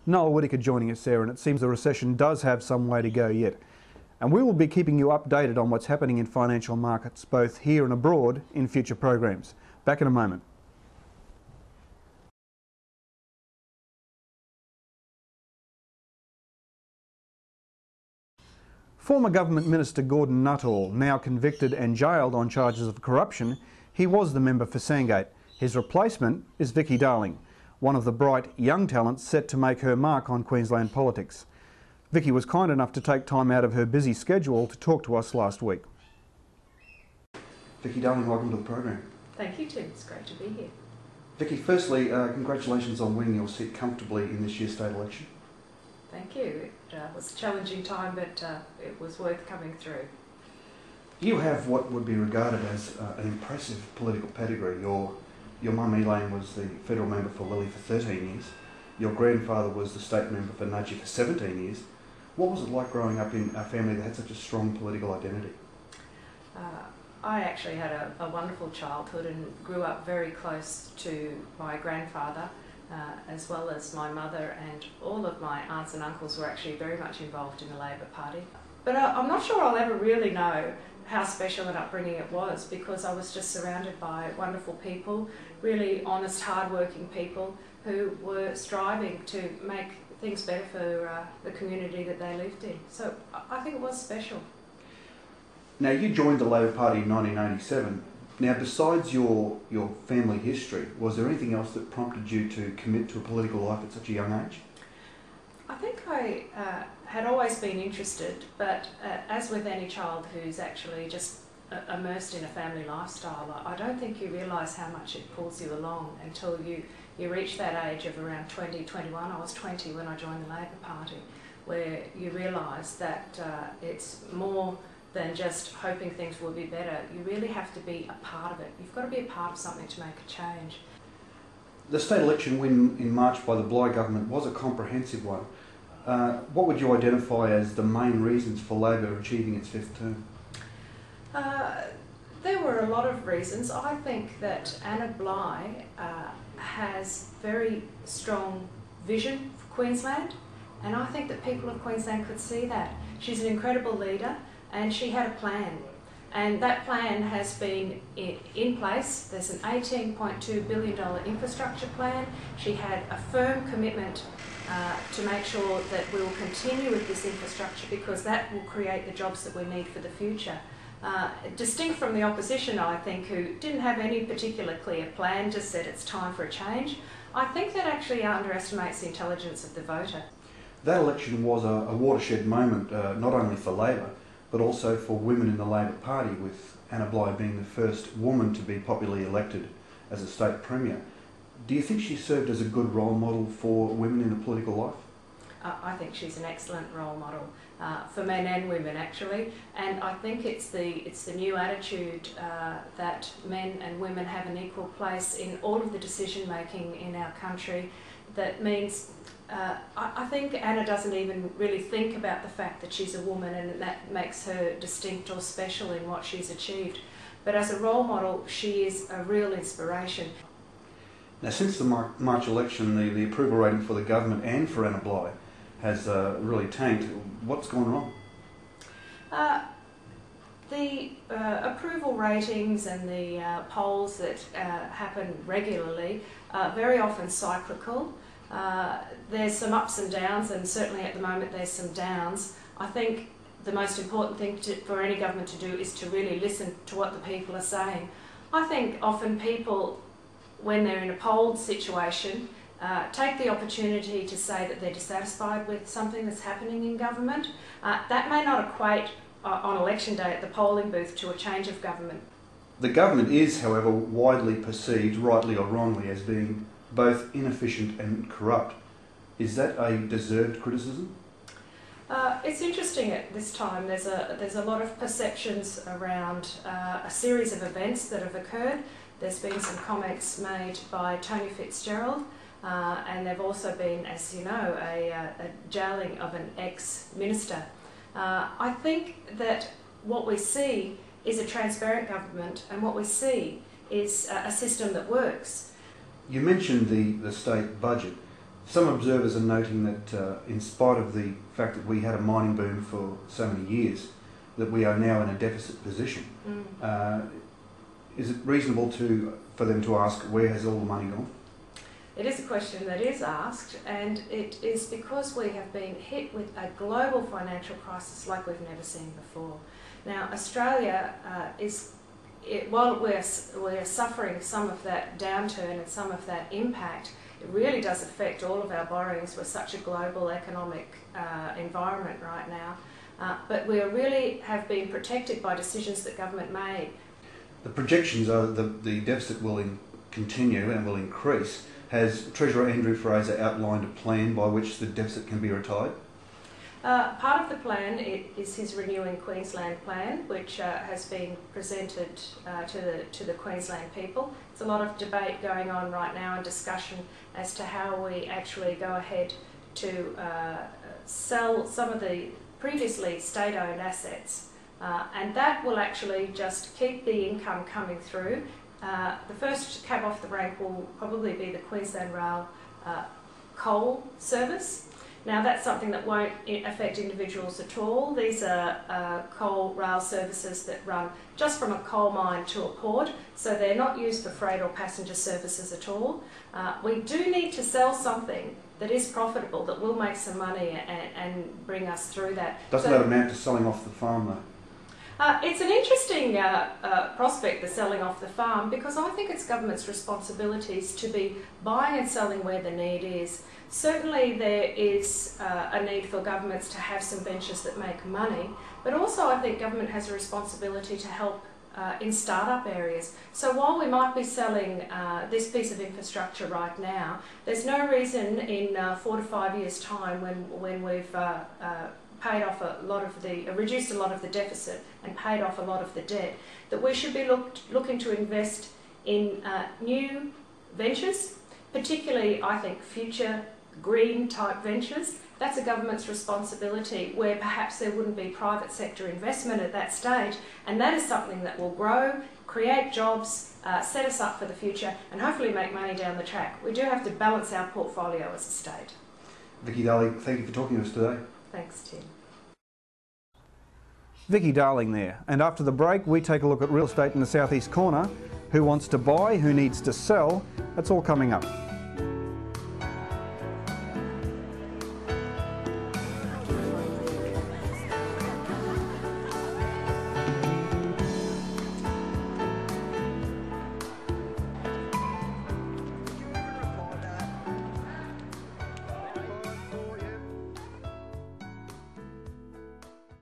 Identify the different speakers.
Speaker 1: Noel Whittaker joining us there, and it seems the recession does have some way to go yet. And we will be keeping you updated on what's happening in financial markets, both here and abroad, in future programs. Back in a moment. Former Government Minister Gordon Nuttall, now convicted and jailed on charges of corruption, he was the member for Sandgate. His replacement is Vicky Darling, one of the bright young talents set to make her mark on Queensland politics. Vicky was kind enough to take time out of her busy schedule to talk to us last week. Vicky Darling, welcome to the program.
Speaker 2: Thank you, Tim. It's great to be here.
Speaker 1: Vicky, firstly, congratulations on winning your seat comfortably in this year's state election.
Speaker 2: Thank you. It was a challenging time, but it was worth coming through.
Speaker 1: You have what would be regarded as an impressive political pedigree. Your mum Elaine was the federal member for Lilly for 13 years. Your grandfather was the state member for Nudgee for 17 years. What was it like growing up in a family that had such a strong political identity?
Speaker 2: I actually had a wonderful childhood and grew up very close to my grandfather, as well as my mother, and all of my aunts and uncles were actually very much involved in the Labor Party. But I'm not sure I'll ever really know how special an upbringing it was, because I was just surrounded by wonderful people, really honest, hard-working people who were striving to make things better for the community that they lived in. So I think it was special.
Speaker 1: Now, you joined the Labor Party in 1987. Now, besides your family history, was there anything else that prompted you to commit to a political life at such a young age?
Speaker 2: I think I had always been interested, but as with any child who's actually just immersed in a family lifestyle, I don't think you realise how much it pulls you along until you reach that age of around 20, 21. I was 20 when I joined the Labor Party, where you realise that it's more than just hoping things will be better. You really have to be a part of it. You've got to be a part of something to make a change.
Speaker 1: The state election win in March by the Bligh government was a comprehensive one. What would you identify as the main reasons for Labor achieving its fifth term?
Speaker 2: There were a lot of reasons. I think that Anna Bligh has very strong vision for Queensland, and I think that people of Queensland could see that. She's an incredible leader, and she had a plan. And that plan has been in place. There's an $18.2 billion infrastructure plan. She had a firm commitment to make sure that we will continue with this infrastructure, because that will create the jobs that we need for the future. Distinct from the opposition, I think, who didn't have any particular clear plan, just said it's time for a change. I think that actually underestimates the intelligence of the voter.
Speaker 1: That election was a watershed moment, not only for Labor, but also for women in the Labor Party, with Anna Bligh being the first woman to be popularly elected as a state premier. Do you think she served as a good role model for women in the political life?
Speaker 2: I think she's an excellent role model for men and women, actually, and I think it's the new attitude that men and women have an equal place in all of the decision making in our country. That means I think Anna doesn't even really think about the fact that she's a woman, and that makes her distinct or special in what she's achieved. But as a role model, she is a real inspiration.
Speaker 1: Now, since the March election, the approval rating for the government and for Anna Bligh has really tanked. What's gone wrong?
Speaker 2: The approval ratings and the polls that happen regularly are very often cyclical. There's some ups and downs, and certainly at the moment there's some downs. I think the most important thing for any government to do is to really listen to what the people are saying. I think often people, when they're in a polled situation, take the opportunity to say that they're dissatisfied with something that's happening in government. That may not equate on election day at the polling booth to a change of government.
Speaker 1: The government is, however, widely perceived, rightly or wrongly, as being both inefficient and corrupt. Is that a deserved criticism?
Speaker 2: It's interesting at this time. There's a lot of perceptions around a series of events that have occurred. There's been some comments made by Tony Fitzgerald, and there've also been, as you know, a jailing of an ex-minister. I think that what we see is a transparent government, and what we see is a system that works.
Speaker 1: You mentioned the state budget. Some observers are noting that in spite of the fact that we had a mining boom for so many years, that we are now in a deficit position. Is it reasonable for them to ask, where has all the money gone?
Speaker 2: It is a question that is asked, and it is because we have been hit with a global financial crisis like we've never seen before. Now, Australia while we're suffering some of that downturn and some of that impact, it really does affect all of our borrowings. We're such a global economic environment right now, but we really have been protected by decisions that government made.
Speaker 1: The projections are that the deficit will continue and will increase. Has Treasurer Andrew Fraser outlined a plan by which the deficit can be retired?
Speaker 2: Part of the plan is his Renewing Queensland plan, which has been presented to the Queensland people. There's a lot of debate going on right now and discussion as to how we actually go ahead to sell some of the previously state-owned assets, and that will actually just keep the income coming through. The first cab off the rank will probably be the Queensland Rail coal service. Now, that's something that won't affect individuals at all. These are coal rail services that run just from a coal mine to a port, so they're not used for freight or passenger services at all. We do need to sell something that is profitable, that will make some money and bring us through that.
Speaker 1: Doesn't that amount to selling off the farm, though?
Speaker 2: It's an interesting prospect, the selling off the farm, because I think it's government's responsibilities to be buying and selling where the need is. Certainly there is a need for governments to have some ventures that make money, but also I think government has a responsibility to help in start-up areas. So while we might be selling this piece of infrastructure right now, there's no reason in 4 to 5 years' time when we've paid off reduced a lot of the deficit and paid off a lot of the debt, that we should be looking to invest in new ventures, particularly, I think, future green type ventures. That's a government's responsibility, where perhaps there wouldn't be private sector investment at that stage, and that is something that will grow, create jobs, set us up for the future, and hopefully make money down the track. We do have to balance our portfolio as a state.
Speaker 1: Vicky Darling, thank you for talking to us today.
Speaker 2: Thanks, Tim.
Speaker 1: Vicky Darling there. And after the break, we take a look at real estate in the southeast corner. Who wants to buy? Who needs to sell? That's all coming up.